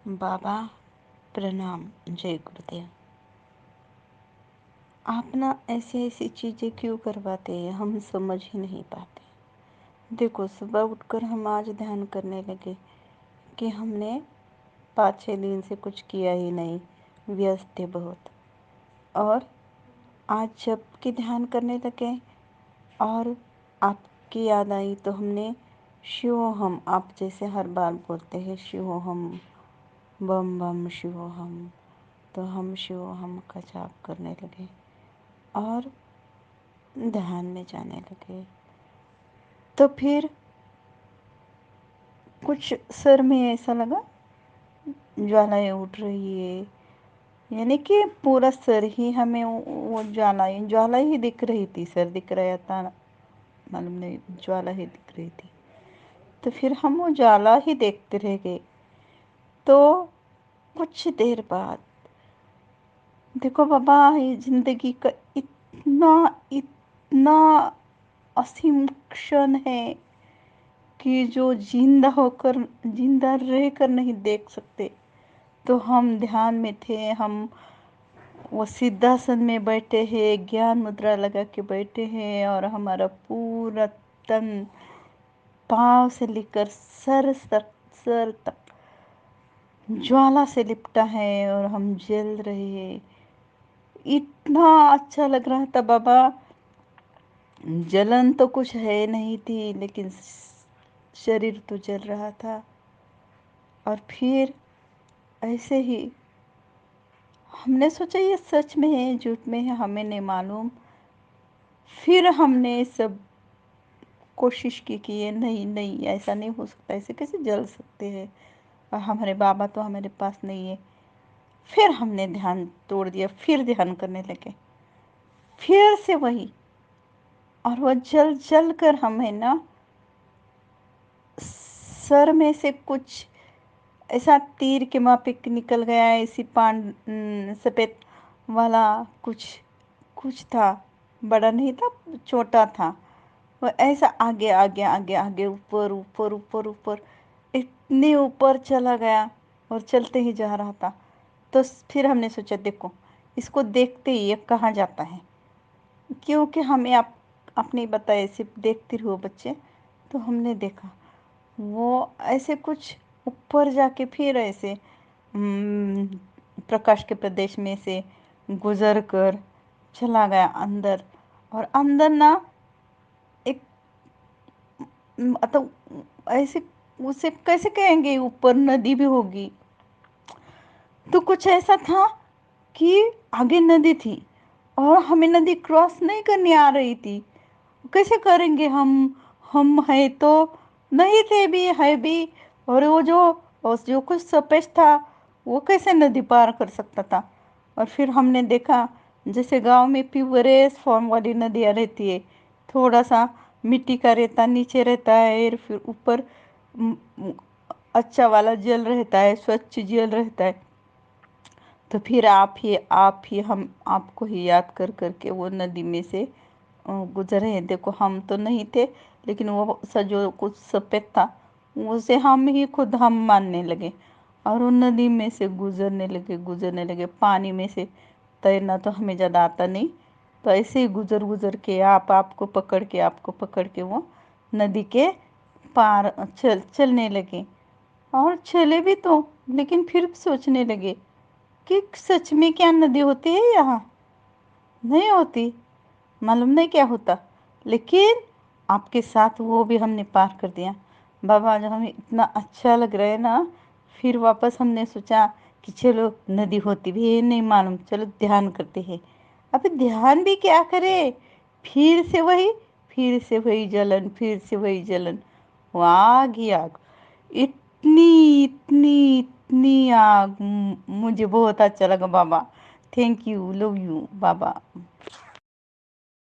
बाबा प्रणाम। जय गुरुदेव। आप ना ऐसी ऐसी चीज़ें क्यों करवाते हैं, हम समझ ही नहीं पाते। देखो, सुबह उठकर हम आज ध्यान करने लगे कि हमने 5-6 दिन से कुछ किया ही नहीं, व्यस्त थे बहुत। और आज जब कि ध्यान करने लगे और आपकी याद आई तो हमने शिवोहम, आप जैसे हर बार बोलते हैं शिवोहम, बम बम शिवोहम, तो हम शिवोहम का जाप करने लगे और ध्यान में जाने लगे। तो फिर कुछ सर में ऐसा लगा ज्वालाएं उठ रही है, यानी कि पूरा सर ही हमें वो ज्वाला ही दिख रही थी। सर दिख रहा था मालूम नहीं, ज्वाला ही दिख रही थी। तो फिर हम वो ज्वाला ही देखते रह गए। तो कुछ देर बाद देखो बाबा, ये जिंदगी का इतना इतना असीम क्षण है कि जो जिंदा रहकर नहीं देख सकते। तो हम ध्यान में थे, हम वो सिद्धासन में बैठे हैं, ज्ञान मुद्रा लगा के बैठे हैं और हमारा पूरा तन पाँव से लेकर सर तक ज्वाला से लिपटा है और हम जल रहे हैं। इतना अच्छा लग रहा था बाबा। जलन तो कुछ है नहीं थी, लेकिन शरीर तो जल रहा था। और फिर ऐसे ही हमने सोचा ये सच में है झूठ में है हमें नहीं मालूम। फिर हमने सब कोशिश की कि ये नहीं नहीं, ऐसा नहीं हो सकता, ऐसे कैसे जल सकते हैं, और हमारे बाबा तो हमारे पास नहीं है। फिर हमने ध्यान तोड़ दिया, फिर ध्यान करने लगे, फिर से वही। और वह जल जल कर हमें ना सर में से कुछ ऐसा तीर के माफिक निकल गया, ऐसी सफ़ेद वाला कुछ कुछ था। बड़ा नहीं था, छोटा था। वो ऐसा आगे आगे आगे आगे, ऊपर ऊपर ऊपर ऊपर, इतने ऊपर चला गया और चलते ही जा रहा था। तो फिर हमने सोचा देखो, इसको देखते ही ये कहाँ जाता है, क्योंकि हमें आप अपने बताए सिर्फ देखते रहो बच्चे। तो हमने देखा वो ऐसे कुछ ऊपर जाके फिर ऐसे प्रकाश के प्रदेश में से गुजर कर चला गया अंदर। और अंदर ना एक मतलब ऐसे, उसे कैसे कहेंगे, ऊपर नदी भी होगी। तो कुछ ऐसा था कि आगे नदी थी और हमें नदी क्रॉस नहीं करनी आ रही थी। कैसे करेंगे हम है तो नहीं थे भी, है भी। और जो कुछ सपेश था वो कैसे नदी पार कर सकता था। और फिर हमने देखा जैसे गांव में प्यूरेस फॉर्म वाली नदियाँ रहती है, थोड़ा सा मिट्टी का रेता नीचे रहता है और फिर ऊपर अच्छा वाला जल रहता है, स्वच्छ जल रहता है। तो फिर आप ही हम आपको ही याद कर करके वो नदी में से गुजरे हैं। देखो, हम तो नहीं थे, लेकिन वो जो कुछ सफ़ेद था उसे हम ही खुद हम मानने लगे और वो नदी में से गुजरने लगे। पानी में से तैरना तो हमें ज़्यादा आता नहीं, तो ऐसे ही गुजर गुजर के आपको पकड़ के वो नदी के पार चलने लगे। और चले भी तो, लेकिन फिर सोचने लगे कि सच में क्या नदी होती है यहाँ? नहीं होती, मालूम नहीं क्या होता। लेकिन आपके साथ वो भी हमने पार कर दिया। बाबा जब हमें इतना अच्छा लग रहा है ना, फिर वापस हमने सोचा कि चलो नदी होती भी है नहीं मालूम, चलो ध्यान करते हैं। अब ध्यान भी क्या करे, फिर से वही जलन, फिर से वही जलन, वो आग ही आग। इतनी इतनी इतनी आग, मुझे बहुत अच्छा लगा बाबा। Thank you, love you Baba.